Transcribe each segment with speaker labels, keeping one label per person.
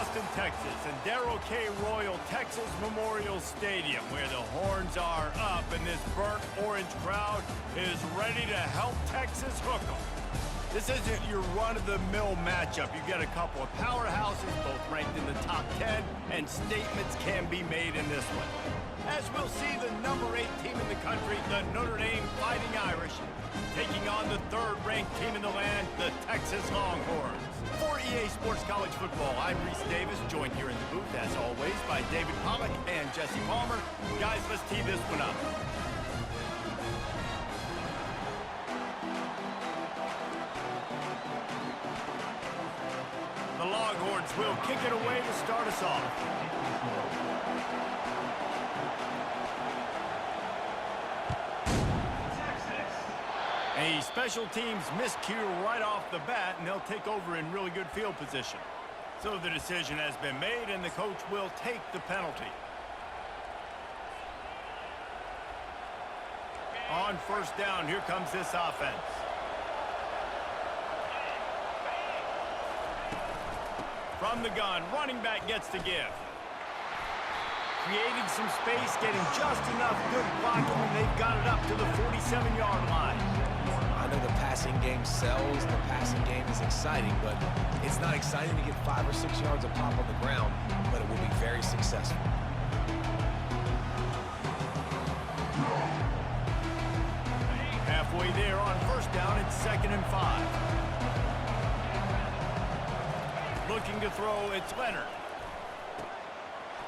Speaker 1: Austin, Texas, and Darrell K. Royal Texas Memorial Stadium, where the horns are up and this burnt orange crowd is ready to help Texas hook 'em. This isn't your run-of-the-mill matchup. You get a couple of powerhouses, both ranked in the top 10, and statements can be made in this one. As we'll see, the number 8 team in the country, the Notre Dame Fighting Irish, taking on the 3rd-ranked team in the land, the Texas Longhorns. For EA Sports College Football, I'm Reese Davis, joined here in the booth, as always, by David Pollack and Jesse Palmer. Guys, let's tee this one up. The Longhorns will kick it away to start us off. A special teams miscue right off the bat, and they'll take over in really good field position. So the decision has been made, and the coach will take the penalty. On first down, here comes this offense. From the gun, running back gets to give. Creating some space, getting just enough good blocking, and they've got it up to the 47-yard line.
Speaker 2: I know the passing game sells, the passing game is exciting, but it's not exciting to get 5 or 6 yards of pop on the ground, but it will be very successful.
Speaker 1: Halfway there on first down, it's 2nd and 5. Looking to throw, it's Leonard.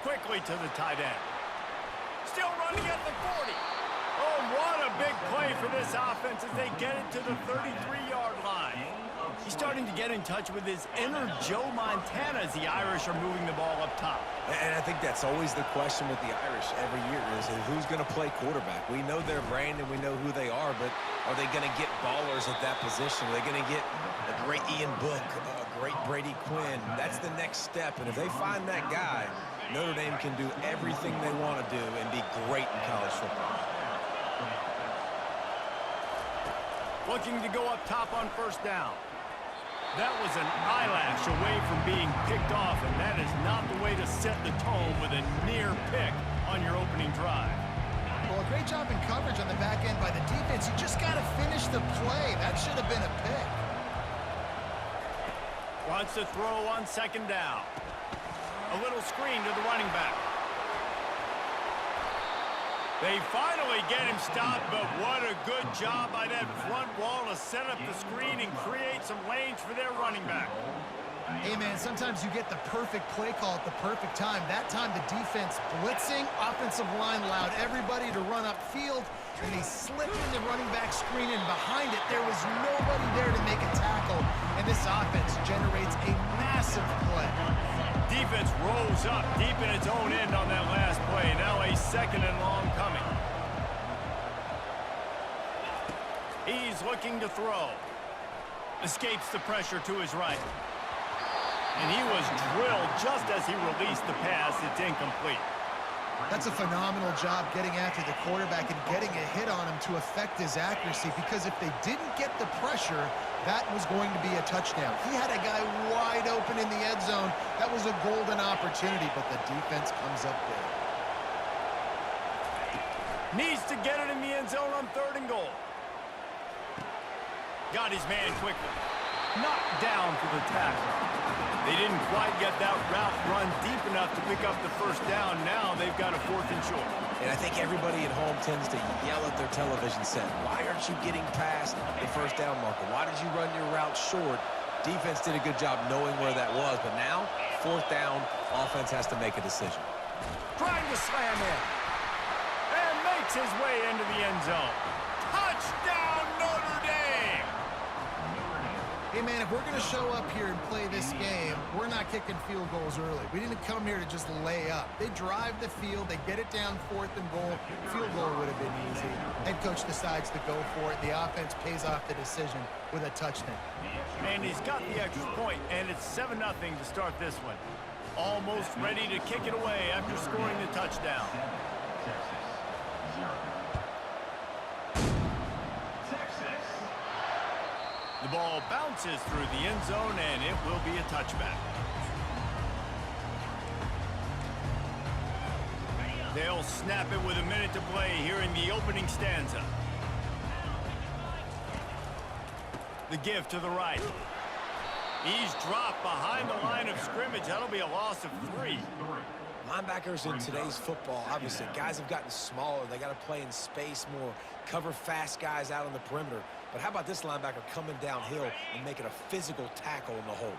Speaker 1: Quickly to the tight end. Still running at the 40. Oh, what a big play for this offense as they get it to the 33-yard line. He's starting to get in touch with his inner Joe Montana as the Irish are moving the ball up top.
Speaker 2: And I think that's always the question with the Irish every year is who's going to play quarterback. We know their brand and we know who they are, but are they going to get ballers at that position? Are they going to get a great Ian Book, a great Brady Quinn? That's the next step, and if they find that guy, Notre Dame can do everything they want to do and be great in college football.
Speaker 1: Looking to go up top on first down. That was an eyelash away from being picked off, and that is not the way to set the tone with a near pick on your opening drive.
Speaker 3: Well, a great job in coverage on the back end by the defense. You just got to finish the play. That should have been a pick.
Speaker 1: Wants to throw on 2nd down. A little screen to the running back. They finally get him stopped, but what a good job by that front wall to set up the screen and create some lanes for their running back.
Speaker 3: Hey, man, sometimes you get the perfect play call at the perfect time. That time the defense blitzing, offensive line allowed everybody to run upfield, and they slipped in the running back screen, and behind it there was nobody there to make a tackle, and this offense generates a massive play.
Speaker 1: Defense rolls up deep in its own end on that last play. Now a 2nd and long coming. He's looking to throw. Escapes the pressure to his right. And he was drilled just as he released the pass. It's incomplete.
Speaker 3: That's a phenomenal job getting after the quarterback and getting a hit on him to affect his accuracy, because if they didn't get the pressure, that was going to be a touchdown. He had a guy wide open in the end zone. That was a golden opportunity, but the defense comes up big.
Speaker 1: Needs to get it in the end zone on 3rd and goal. Got his man quickly. Knocked down for the tackle. They didn't quite get that route run deep enough to pick up the first down. Now they've got a 4th and short.
Speaker 2: And I think everybody at home tends to yell at their television set. Why aren't you getting past the first down marker? Why did you run your route short? Defense did a good job knowing where that was, but now, 4th down, offense has to make a decision.
Speaker 1: Trying to slam in. And makes his way into the end zone. Touchdown, Notre Dame!
Speaker 3: Hey, man, if we're going to show up here and play this game, we're not kicking field goals early. We didn't come here to just lay up. They drive the field. They get it down 4th and goal. Field goal would have been easy. Head coach decides to go for it. The offense pays off the decision with a touchdown.
Speaker 1: And he's got the extra point, and it's 7-0 to start this one. Almost ready to kick it away after scoring the touchdown. The ball bounces through the end zone, and it will be a touchback. They'll snap it with a minute to play here in the opening stanza. The give to the right. He's dropped behind the line of scrimmage. That'll be a loss of 3.
Speaker 2: Linebackers in today's football, obviously, guys have gotten smaller. They got to play in space more, cover fast guys out on the perimeter. But how about this linebacker coming downhill and making a physical tackle in the hole?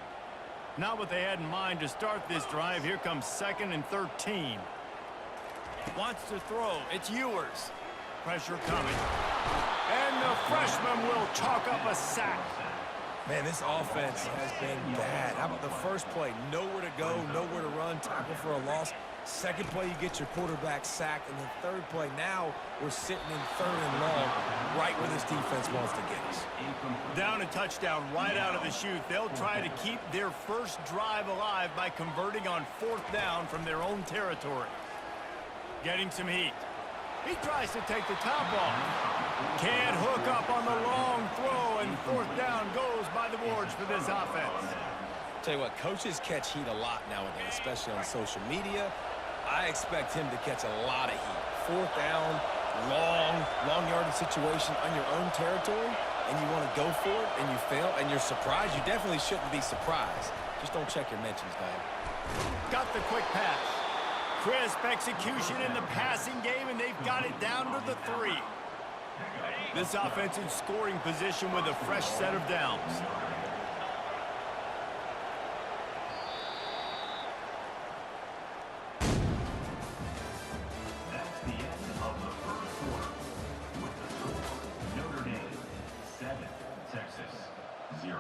Speaker 1: Not what they had in mind to start this drive. Here comes 2nd and 13. Wants to throw. It's Ewers. Pressure coming. And the freshman will chalk up a sack.
Speaker 2: Man, this offense has been bad. How about the first play? Nowhere to go, nowhere to run, tackle for a loss. Second play, you get your quarterback sacked. And the third play, now we're sitting in 3rd and long, right where this defense wants to get us.
Speaker 1: Down a touchdown right out of the chute. They'll try to keep their first drive alive by converting on 4th down from their own territory. Getting some heat. He tries to take the top off. Can't hook up on the long throw, and 4th down goes by the boards for this offense.
Speaker 2: Tell you what, coaches catch heat a lot nowadays, especially on social media. I expect him to catch a lot of heat. 4th down, long yardage situation on your own territory, and you want to go for it, and you fail, and you're surprised. You definitely shouldn't be surprised. Just don't check your mentions, dog.
Speaker 1: Got the quick pass. Crisp execution in the passing game, and they've got it down to the 3. This offense in scoring position with a fresh set of downs.
Speaker 4: That's the end of the first quarter. With the score, Notre Dame 7, Texas 0.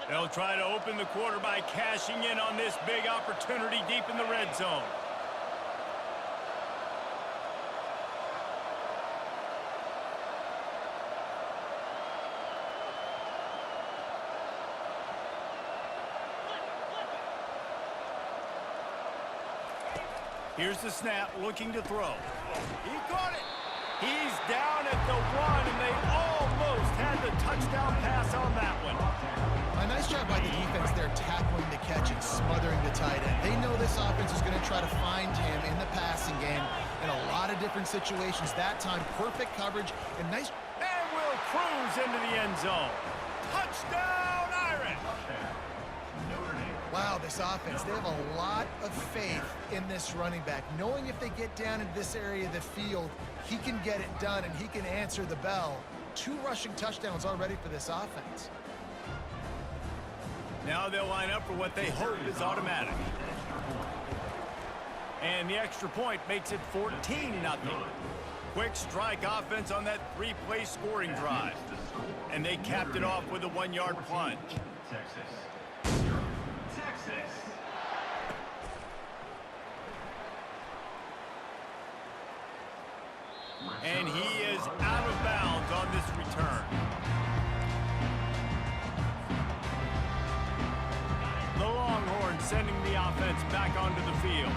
Speaker 1: They'll try to open the quarter by cashing in on this big opportunity deep in the red zone. Here's the snap, looking to throw. He caught it. He's down at the 1, and they almost had the touchdown pass on that one.
Speaker 3: A nice job by the defense there, tackling the catch and smothering the tight end. They know this offense is going to try to find him in the passing game in a lot of different situations. That time, perfect coverage and nice.
Speaker 1: And will cruise into the end zone. Touchdown, Irish!
Speaker 3: Wow, this offense, they have a lot of faith in this running back, knowing if they get down into this area of the field, he can get it done and he can answer the bell. 2 rushing touchdowns already for this offense.
Speaker 1: Now they'll line up for what they hope is automatic. And the extra point makes it 14-0. Quick strike offense on that 3-play scoring drive. And they capped it off with a 1-yard plunge. And he is out of bounds on this return. The Longhorns sending the offense back onto the field.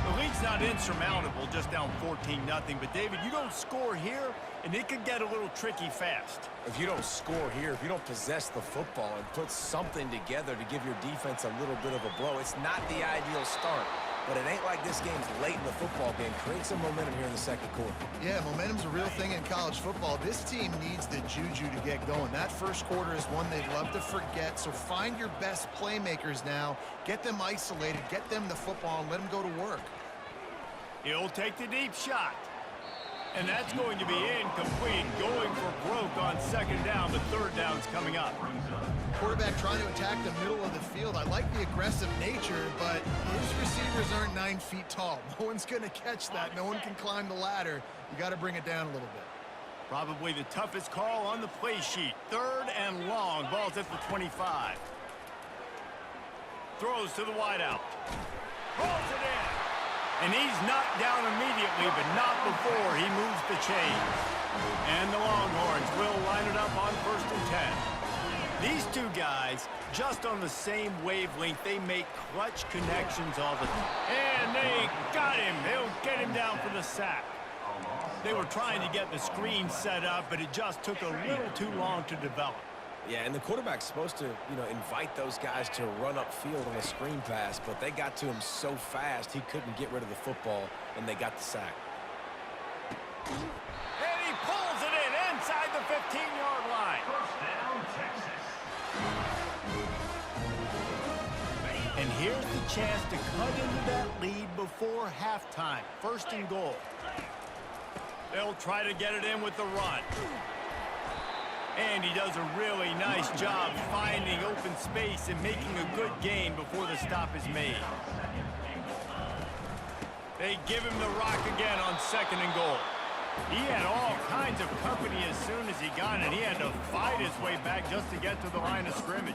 Speaker 1: The lead's not insurmountable, just down 14-0. But, David, you don't score here, and it could get a little tricky fast.
Speaker 2: If you don't score here, if you don't possess the football and put something together to give your defense a little bit of a blow, it's not the ideal start. But it ain't like this game's late in the football game. Create some momentum here in the second quarter.
Speaker 3: Yeah, momentum's a real thing in college football. This team needs the juju to get going. That first quarter is one they'd love to forget. So find your best playmakers now. Get them isolated. Get them the football and let them go to work.
Speaker 1: He'll take the deep shot. And that's going to be incomplete. Going for broke on 2nd down. The 3rd down's coming up.
Speaker 3: Quarterback trying to attack the middle of the field. I like the aggressive nature, but his receivers aren't 9 feet tall. No one's going to catch that. No one can climb the ladder. You got to bring it down a little bit.
Speaker 1: Probably the toughest call on the play sheet. 3rd and long. Ball's at the 25. Throws to the wideout. Rolls it in. And he's knocked down immediately, but not before he moves the chains. And the Longhorns will line it up on 1st and 10. These two guys, just on the same wavelength, they make clutch connections all the time. And they got him. They'll get him down for the sack. They were trying to get the screen set up, but it just took a little too long to develop.
Speaker 2: Yeah, and the quarterback's supposed to, invite those guys to run upfield on a screen pass, but they got to him so fast he couldn't get rid of the football, and they got the sack.
Speaker 1: And he pulls it in inside the 15-yard line.
Speaker 4: First down, Texas.
Speaker 1: And here's the chance to cut into that lead before halftime. First and goal. They'll try to get it in with the run. And he does a really nice job finding open space and making a good gain before the stop is made. They give him the rock again on second and goal. He had all kinds of company as soon as he got it. He had to fight his way back just to get to the line of scrimmage.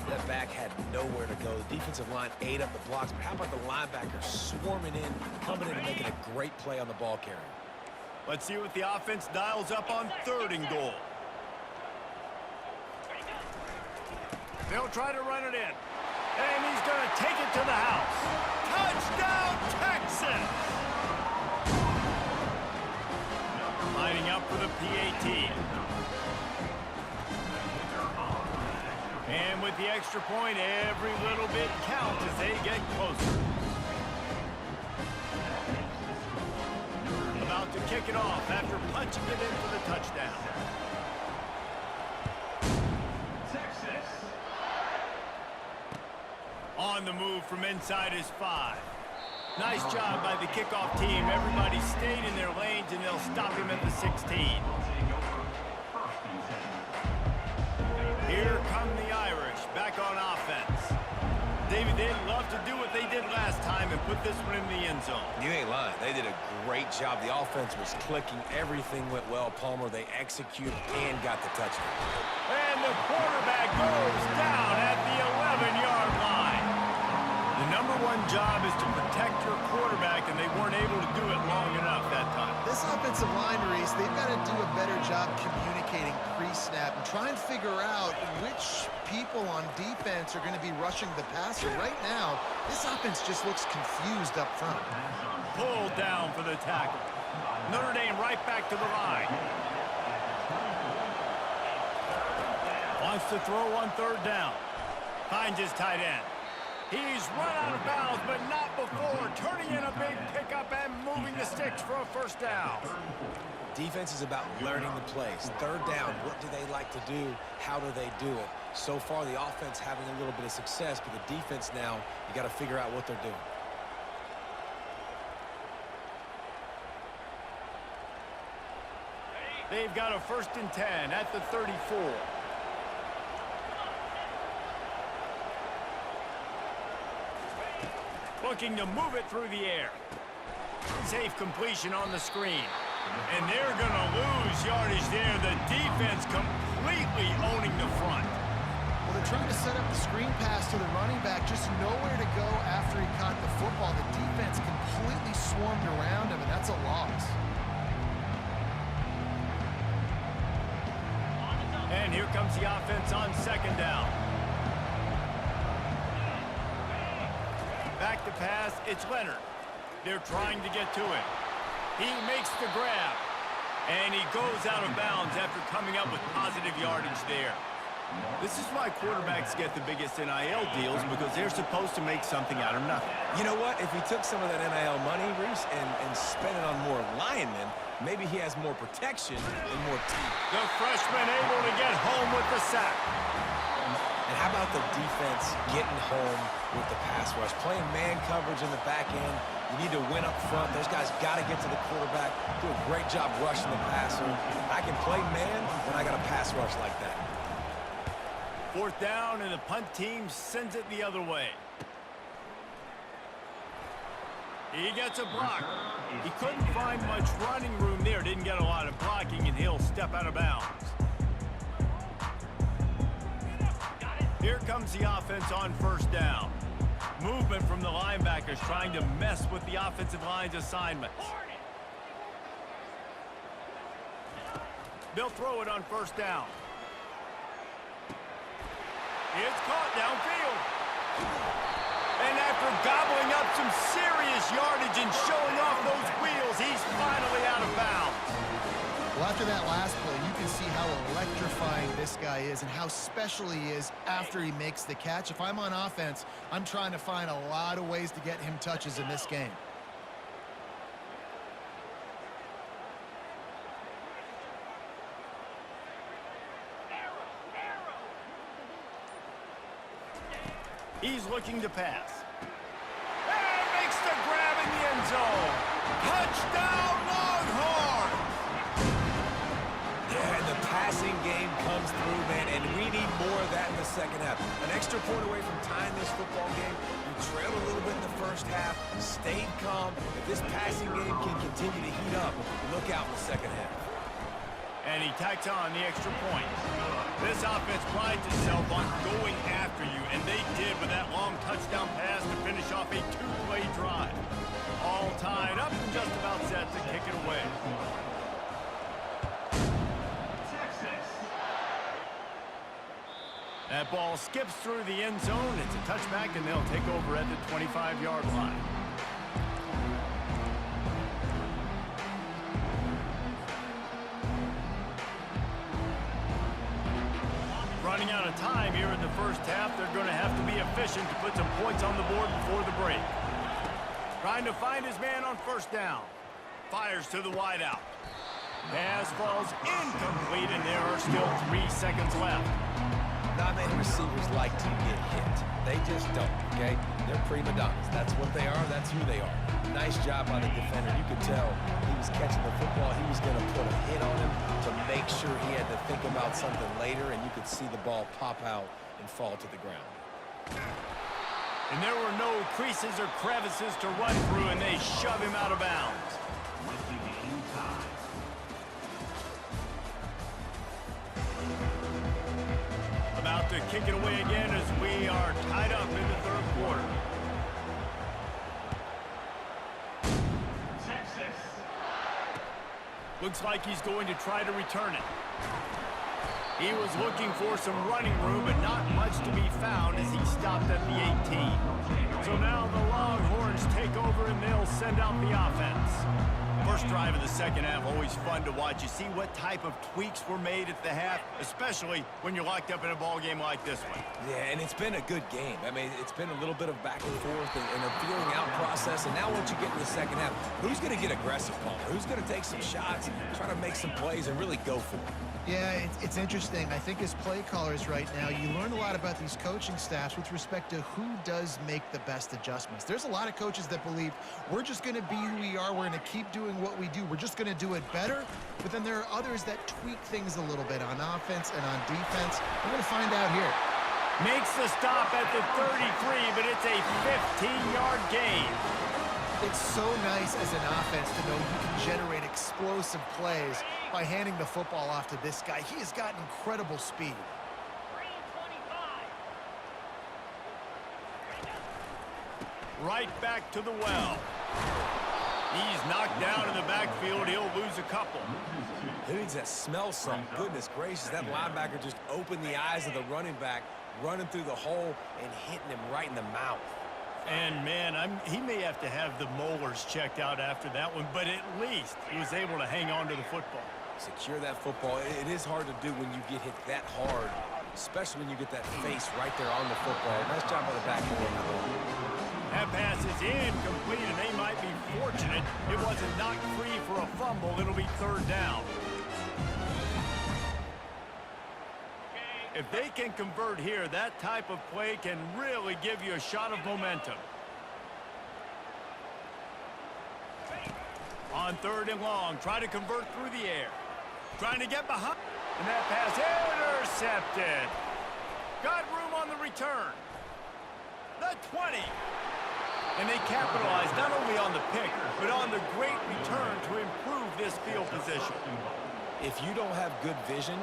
Speaker 2: That back had nowhere to go. The defensive line ate up the blocks, but how about the linebacker swarming in, coming in and making a great play on the ball carrier?
Speaker 1: Let's see what the offense dials up on third and goal. They'll try to run it in. And he's going to take it to the house. Touchdown, Texas! Lining up for the PAT. And with the extra point, every little bit counts as they get closer. About to kick it off after punching it in for the touchdown. On the move from inside his 5. Nice job by the kickoff team. Everybody stayed in their lanes, and they'll stop him at the 16. Here come the Irish back on offense. David, they'd love to do what they did last time and put this one in the end zone.
Speaker 2: You ain't lying. They did a great job. The offense was clicking. Everything went well, Palmer. They executed and got the touchdown.
Speaker 1: And the quarterback goes down at the 11-yard line. The number one job is to protect your quarterback, and they weren't able to do it long enough that time.
Speaker 3: This offensive line, Reese, they've got to do a better job communicating pre-snap and try and figure out which people on defense are going to be rushing the passer. Right now, this offense just looks confused up front.
Speaker 1: Pulled down for the tackle. Notre Dame right back to the line. Wants to throw on third down. Finds his tight end. He's run out of bounds, but not before turning in a big pickup and moving the sticks for a first down.
Speaker 2: Defense is about learning the plays. Third down, what do they like to do? How do they do it? So far, the offense having a little bit of success, but the defense now, you got to figure out what they're doing.
Speaker 1: They've got a 1st and 10 at the 34. Looking to move it through the air. Safe completion on the screen. And they're going to lose yardage there. The defense completely owning the front.
Speaker 3: Well, they're trying to set up the screen pass to the running back, just nowhere to go after he caught the football. The defense completely swarmed around him, and that's a loss.
Speaker 1: And here comes the offense on second down. Back to pass, it's Leonard. They're trying to get to him. He makes the grab. And he goes out of bounds after coming up with positive yardage there. This is why quarterbacks get the biggest NIL deals, because they're supposed to make something out of nothing.
Speaker 2: You know what? If he took some of that NIL money, Reese, and spent it on more linemen, maybe he has more protection and more teeth.
Speaker 1: The freshman able to get home with the sack.
Speaker 2: And how about the defense getting home with the pass rush? Playing man coverage in the back end. You need to win up front. Those guys got to get to the quarterback. Do a great job rushing the passer. I can play man when I got a pass rush like that.
Speaker 1: 4th down, and the punt team sends it the other way. He gets a block. He couldn't find much running room there. Didn't get a lot of blocking, and he'll step out of bounds. Here comes the offense on 1st down. Movement from the linebackers trying to mess with the offensive line's assignments. They'll throw it on 1st down. It's caught downfield. And after gobbling up some serious yardage and showing off those wheels, he's finally out of bounds.
Speaker 3: Well, after that last play, you can see how electrifying this guy is and how special he is after he makes the catch. If I'm on offense, I'm trying to find a lot of ways to get him touches in this game.
Speaker 1: He's looking to pass. And makes the grab in the end zone. Touchdown, Longhorns!
Speaker 2: Yeah, and the passing game comes through, man, and we need more of that in the second half. An extra point away from tying this football game. You trailed a little bit in the first half, stayed calm. If this passing game can continue to heat up, look out in the second half.
Speaker 1: And he tacks on the extra point. This offense prides itself on going after you, and they did with that long touchdown pass to finish off a two-play drive. All tied up and just about set to kick it away. That ball skips through the end zone. It's a touchback, and they'll take over at the 25-yard line. Running out of time here in the first half. They're going to have to be efficient to put some points on the board before the break. Trying to find his man on first down. Fires to the wideout. Pass falls incomplete, and there are still 3 seconds left.
Speaker 2: Not many receivers like to get hit. They just don't, okay? They're prima donnas. That's what they are. That's who they are. Nice job by the defender. You could tell he was catching the football. He was going to put a hit on him to make sure he had to think about something later, and you could see the ball pop out and fall to the ground.
Speaker 1: And there were no creases or crevices to run through, and they shove him out of bounds. About to kick it away again as we are tied up in the third quarter.
Speaker 4: Texas.
Speaker 1: Looks like he's going to try to return it. He was looking for some running room, but not much to be found as he stopped at the 18. So now the Longhorns take over and they'll send out the offense. First drive of the second half, always fun to watch. You see what type of tweaks were made at the half, especially when you're locked up in a ball game like this one.
Speaker 2: Yeah, and it's been a good game. I mean, it's been a little bit of back and forth and a feeling out process. And now once you get in the second half, who's going to get aggressive, Paul? Who's going to take some shots, try to make some plays, and really go for it?
Speaker 3: Yeah, it's interesting. I think as play callers right now, you learn a lot about these coaching staffs with respect to who does make the best adjustments. There's a lot of coaches that believe we're just going to be who we are. We're going to keep doing what we do. We're just going to do it better. But then there are others that tweak things a little bit on offense and on defense. We're going to find out here.
Speaker 1: Makes the stop at the 33, but it's a 15-yard gain.
Speaker 3: It's so nice as an offense to know you can generate explosive plays by handing the football off to this guy. He has got incredible speed.
Speaker 1: Right back to the well. He's knocked down in the backfield. He'll lose a couple.
Speaker 2: Who needs that smell some? Goodness gracious, that linebacker just opened the eyes of the running back, running through the hole and hitting him right in the mouth.
Speaker 1: And, man, he may have to have the molars checked out after that one, but at least he was able to hang on to the football.
Speaker 2: Secure that football. It is hard to do when you get hit that hard, especially when you get that face right there on the football. Nice job by the back end.
Speaker 1: That pass is incomplete, and they might be fortunate it wasn't knocked free for a fumble. It'll be third down. If they can convert here, that type of play can really give you a shot of momentum. On third and long, try to convert through the air. Trying to get behind. And that pass intercepted. Got room on the return. The 20. And they capitalized not only on the pick, but on the great return to improve this field position.
Speaker 2: If you don't have good vision,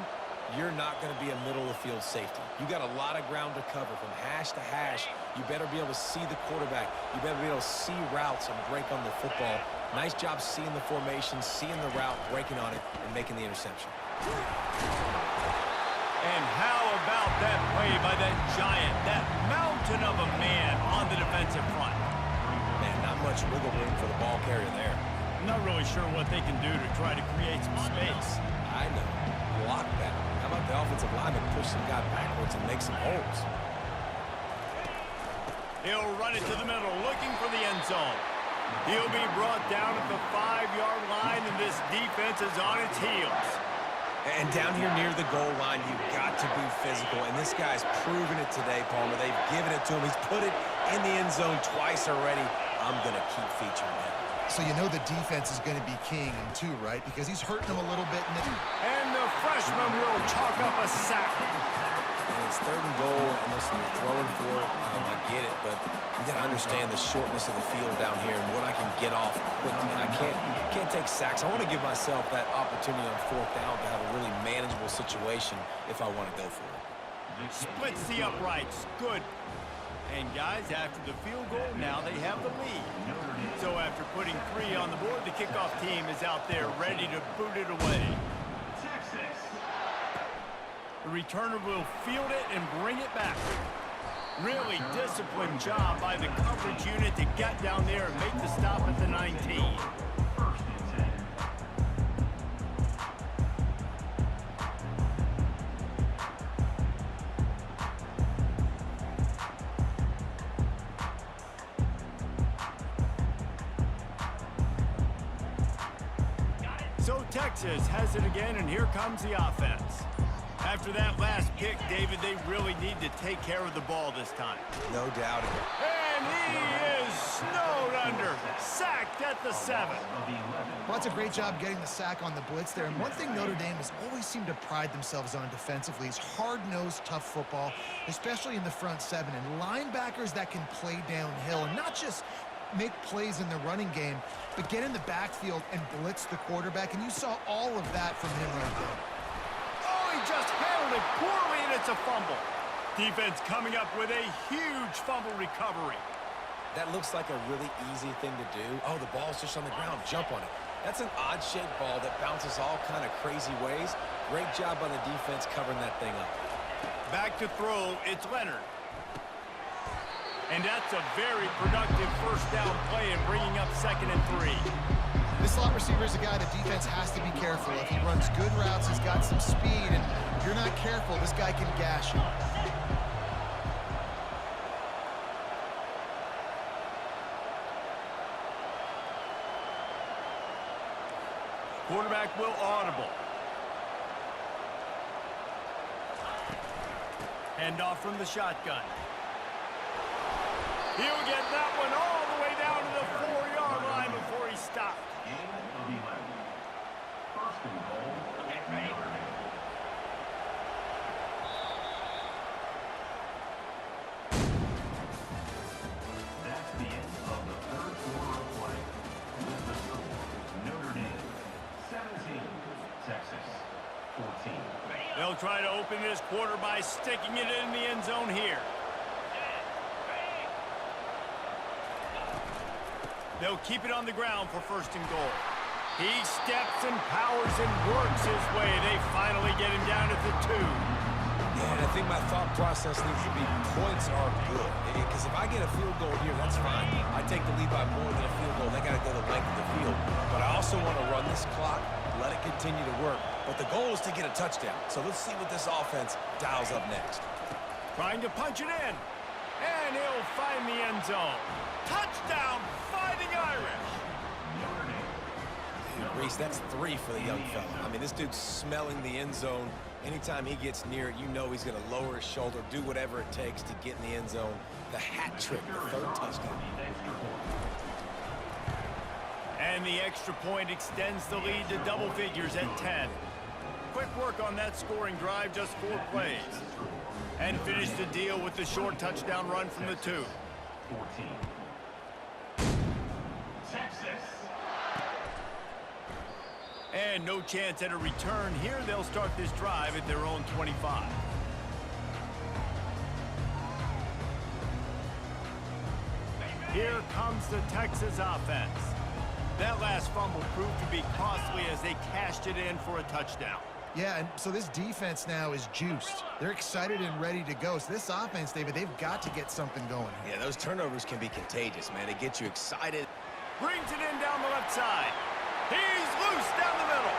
Speaker 2: you're not going to be a middle-of-the-field safety. You got a lot of ground to cover from hash to hash. You better be able to see the quarterback. You better be able to see routes and break on the football. Nice job seeing the formation, seeing the route, breaking on it, and making the interception.
Speaker 1: And how about that play by that giant, that mountain of a man on the defensive front?
Speaker 2: Man, not much wiggle room for the ball carrier there.
Speaker 1: I'm not really sure what they can do to try to create some space.
Speaker 2: I know. Block that. How about the offensive lineman push some guy backwards and make some holes?
Speaker 1: He'll run it to the middle, looking for the end zone. He'll be brought down at the 5-yard line, and this defense is on its heels.
Speaker 2: And down here near the goal line, you've got to be physical. And this guy's proven it today, Palmer. They've given it to him. He's put it in the end zone twice already. I'm going to keep featuring him.
Speaker 3: So you know the defense is going to be king him too, right? Because he's hurting them a little bit.
Speaker 1: And the freshman will chalk up a sack.
Speaker 2: And it's 3rd and goal, and listen, you're throwing for it. I get it, but you got to understand the shortness of the field down here and what I can get off quickly. I can't take sacks. I want to give myself that opportunity on 4th down to have a really manageable situation if I want to go for it.
Speaker 1: Splits the uprights. Good. And guys, after the field goal, now they have the lead. So after putting 3 on the board, the kickoff team is out there ready to boot it away. The returner will field it and bring it back. Really disciplined job by the coverage unit to get down there and make the stop at the 19. So Texas has it again, and here comes the offense. After that last pick, David, they really need to take care of the ball this time.
Speaker 2: No doubt.
Speaker 1: And he is snowed under, sacked at the 7.
Speaker 3: Well, that's a great job getting the sack on the blitz there. And one thing Notre Dame has always seemed to pride themselves on defensively is hard-nosed, tough football, especially in the front 7. And linebackers that can play downhill and not just make plays in the running game, but get in the backfield and blitz the quarterback. And you saw all of that from him right there.
Speaker 1: He just handled it poorly, and it's a fumble. Defense coming up with a huge fumble recovery.
Speaker 2: That looks like a really easy thing to do. Oh, the ball's just on the ground. Jump on it. That's an odd-shaped ball that bounces all kind of crazy ways. Great job by the defense covering that thing up.
Speaker 1: Back to throw, it's Leonard. And that's a very productive first down play and bringing up 2nd and 3.
Speaker 3: This slot receiver is a guy the defense has to be careful of. He runs good routes, he's got some speed, and if you're not careful, this guy can gash you.
Speaker 1: Quarterback will audible. Hand off from the shotgun. He'll get that one all the way down to the 4-yard line before he stopped.
Speaker 4: That's the end of the 3rd quarter of play. With the score, Notre Dame 17, Texas 14.
Speaker 1: They'll try to open this quarter by sticking it in the end zone here. They'll keep it on the ground for 1st and goal. He steps and powers and works his way. They finally get him down at the 2.
Speaker 2: Yeah, and I think my thought process needs to be points are good. Because if I get a field goal here, that's fine. I take the lead by more than a field goal. They got to go the length of the field. But I also want to run this clock, let it continue to work. But the goal is to get a touchdown. So let's see what this offense dials up next.
Speaker 1: Trying to punch it in. And he'll find the end zone. Touchdown, Fighting Irish.
Speaker 2: Reese, that's 3 for the young fella. I mean, this dude's smelling the end zone. Anytime he gets near it, you know he's going to lower his shoulder, do whatever it takes to get in the end zone. The hat trick, the 3rd touchdown.
Speaker 1: And the extra point extends the lead to double figures at 10. Quick work on that scoring drive, just 4 plays. And finish the deal with the short touchdown run from the 2.
Speaker 4: 14. Texas.
Speaker 1: And no chance at a return here. They'll start this drive at their own 25. Here comes the Texas offense. That last fumble proved to be costly as they cashed it in for a touchdown.
Speaker 3: Yeah, and so this defense now is juiced. They're excited and ready to go. So this offense, David, they've got to get something going.
Speaker 2: Yeah, those turnovers can be contagious, man. They get you excited.
Speaker 1: Brings it in down the left side. He's loose down the middle.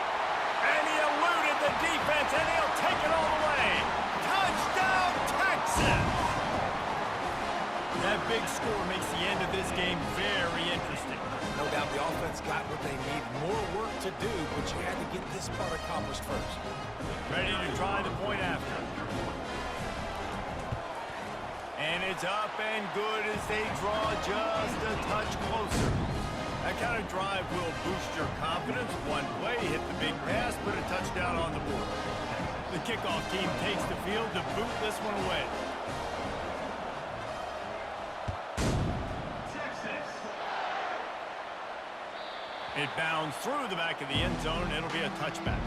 Speaker 1: And he eluded the defense, and he'll take it all the way. Touchdown, Texas! That big score makes the end of this game very interesting.
Speaker 2: No doubt the offense got what they need. More work to do, but you had to get this part accomplished first.
Speaker 1: Ready to try the point after. And it's up and good as they draw just a touch closer. That kind of drive will boost your confidence. One play, hit the big pass, put a touchdown on the board. The kickoff team takes the field to boot this one away.
Speaker 4: Texas.
Speaker 1: It bounds through the back of the end zone. It'll be a touchback.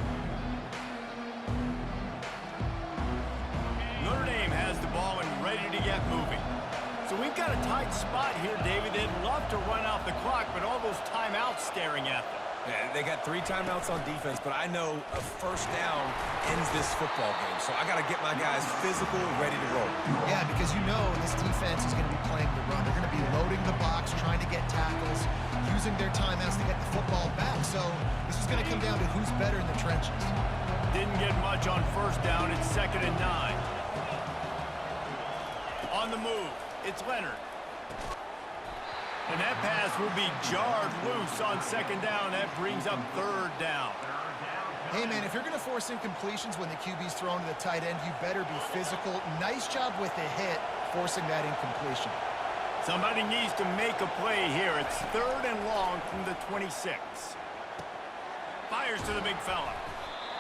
Speaker 1: Notre Dame has the ball and ready to get moving. So we've got a tight spot here, David. They'd love to run out the clock, but all those timeouts staring at them.
Speaker 2: Yeah, they got 3 timeouts on defense, but I know a first down ends this football game. So I got to get my guys physical, ready to roll.
Speaker 3: Yeah, because you know this defense is going to be playing the run. They're going to be loading the box, trying to get tackles, using their timeouts to get the football back. So this is going to come down to who's better in the trenches.
Speaker 1: Didn't get much on first down. It's 2nd and 9. On the move, it's Leonard. And that pass will be jarred loose on 2nd down. That brings up 3rd down.
Speaker 3: Hey, man, if you're going to force incompletions when the QB's thrown to the tight end, you better be physical. Nice job with the hit, forcing that incompletion.
Speaker 1: Somebody needs to make a play here. It's 3rd and long from the 26. Fires to the big fella.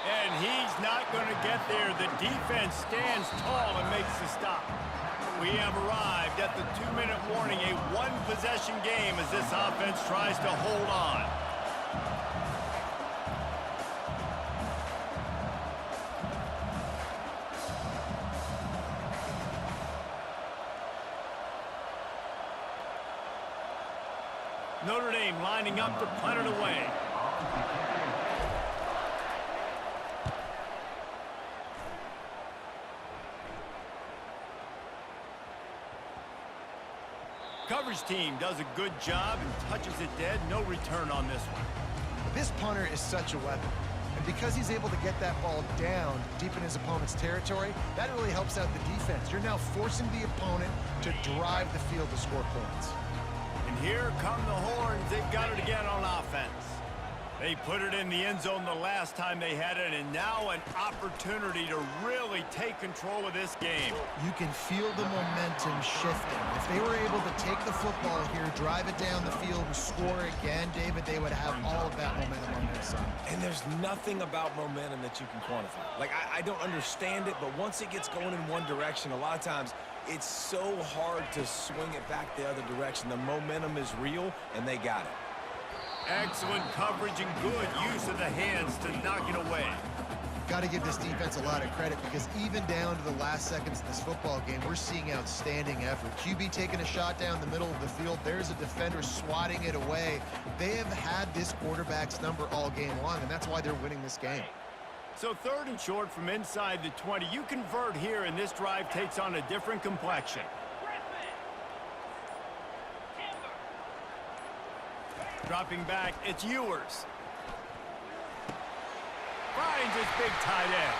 Speaker 1: And he's not going to get there. The defense stands tall and makes the stop. We have arrived at the 2-minute warning, a one-possession game as this offense tries to hold on. Notre Dame lining up to punt it away. Coverage team does a good job and touches it dead. No return on this one.
Speaker 3: This punter is such a weapon. And because he's able to get that ball down deep in his opponent's territory, that really helps out the defense. You're now forcing the opponent to drive the field to score points.
Speaker 1: And here come the Horns. They've got it again on offense. They put it in the end zone the last time they had it, and now an opportunity to really take control of this game.
Speaker 3: You can feel the momentum shifting. If they were able to take the football here, drive it down the field, and score again, David, they would have all of that momentum on their side.
Speaker 2: And there's nothing about momentum that you can quantify. Like, I don't understand it, but once it gets going in one direction, a lot of times it's so hard to swing it back the other direction. The momentum is real, and they got it.
Speaker 1: Excellent coverage and good use of the hands to knock it away.
Speaker 3: Got to give this defense a lot of credit because even down to the last seconds of this football game, we're seeing outstanding effort. QB taking a shot down the middle of the field. There's a defender swatting it away. They have had this quarterback's number all game long, and that's why they're winning this game.
Speaker 1: So 3rd and short from inside the 20. You convert here, and this drive takes on a different complexion. Dropping back, it's Ewers. Finds his big tight end.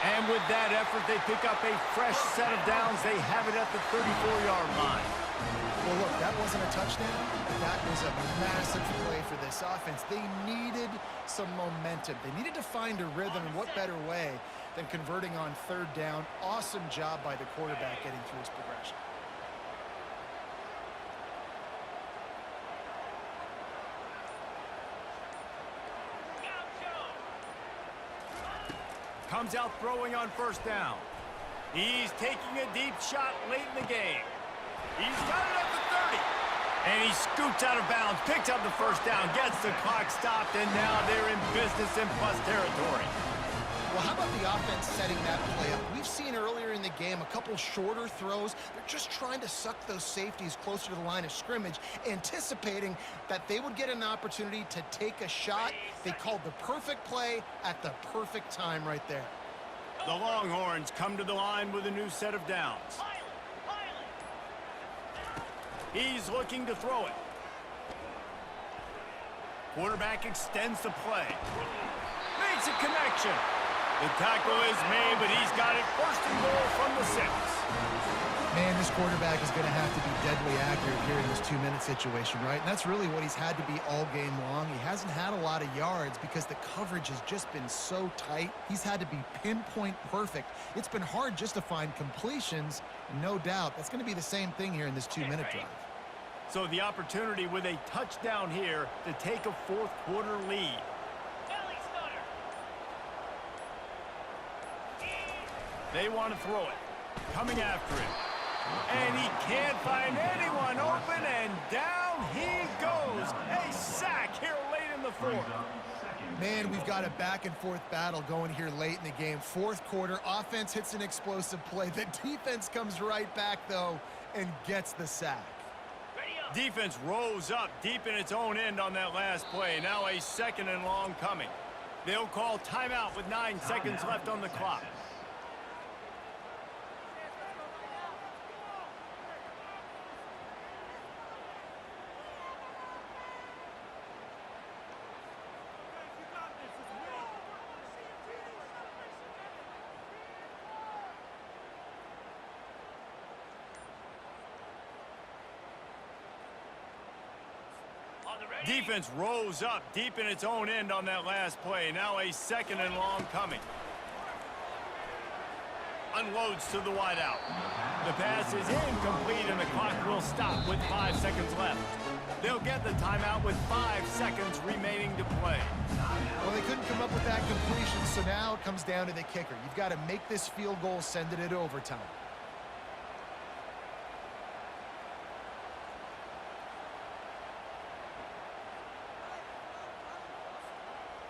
Speaker 1: And with that effort, they pick up a fresh set of downs. They have it at the 34-yard line.
Speaker 3: Well, look, that wasn't a touchdown. That was a massive play for this offense. They needed some momentum. They needed to find a rhythm, and what better way than converting on 3rd down. Awesome job by the quarterback getting through his progression.
Speaker 1: Comes out throwing on 1st down. He's taking a deep shot late in the game. He's got it at the 30. And he scoots out of bounds, picks up the 1st down, gets the clock stopped, and now they're in business in plus territory.
Speaker 3: Well, how about the offense setting that play up? We've seen earlier in the game a couple shorter throws. They're just trying to suck those safeties closer to the line of scrimmage, anticipating that they would get an opportunity to take a shot. They called the perfect play at the perfect time right there.
Speaker 1: The Longhorns come to the line with a new set of downs. He's looking to throw it. Quarterback extends the play. Makes a connection. The tackle is made, but he's got it first and goal from the 6.
Speaker 3: Man, this quarterback is going to have to be deadly accurate here in this 2-minute situation, right? And that's really what he's had to be all game long. He hasn't had a lot of yards because the coverage has just been so tight. He's had to be pinpoint perfect. It's been hard just to find completions, no doubt. That's going to be the same thing here in this 2-minute drive.
Speaker 1: So the opportunity with a touchdown here to take a fourth quarter lead. They want to throw it. Coming after it. And he can't find anyone open, and down he goes. A sack here late in the fourth.
Speaker 3: Man, we've got a back-and-forth battle going here late in the game. Fourth quarter, offense hits an explosive play. The defense comes right back, though, and gets the sack.
Speaker 1: Defense rose up deep in its own end on that last play. Now a second and long coming. They'll call timeout with 9 seconds left on the clock. Defense rose up deep in its own end on that last play. Now a second and long coming. Unloads to the wideout. The pass is incomplete, and the clock will stop with 5 seconds left. They'll get the timeout with 5 seconds remaining to play.
Speaker 3: Well, they couldn't come up with that completion, so now it comes down to the kicker. You've got to make this field goal, send it into overtime.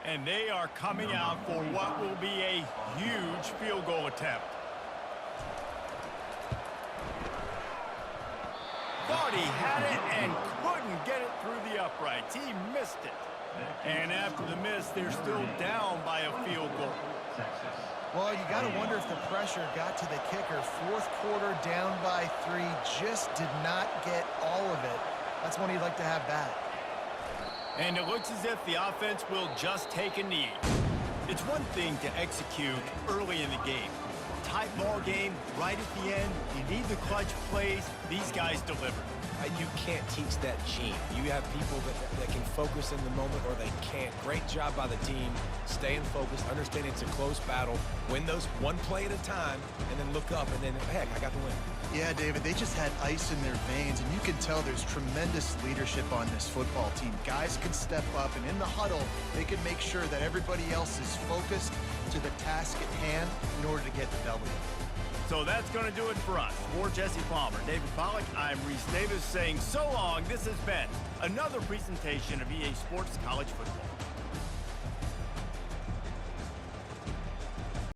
Speaker 1: And they are coming out for what will be a huge field goal attempt. Thought he had it and couldn't get it through the uprights. He missed it. And after the miss, they're still down by a field goal.
Speaker 3: Well, you got to wonder if the pressure got to the kicker. Fourth quarter down by 3, just did not get all of it. That's one he'd like to have back.
Speaker 1: And it looks as if the offense will just take a knee. It's one thing to execute early in the game. Tight ball game, right at the end, you need the clutch plays. These guys deliver.
Speaker 2: You can't teach that gene. You have people that can focus in the moment or they can't. Great job by the team, staying focused, understanding it's a close battle, win those one play at a time, and then look up and then, heck, I got the win.
Speaker 3: Yeah, David, they just had ice in their veins, and you can tell there's tremendous leadership on this football team. Guys can step up, and in the huddle, they can make sure that everybody else is focused to the task at hand in order to get the W.
Speaker 1: So that's going to do it for us. For Jesse Palmer, David Pollack, I'm Reese Davis saying so long. This has been another presentation of EA Sports College Football.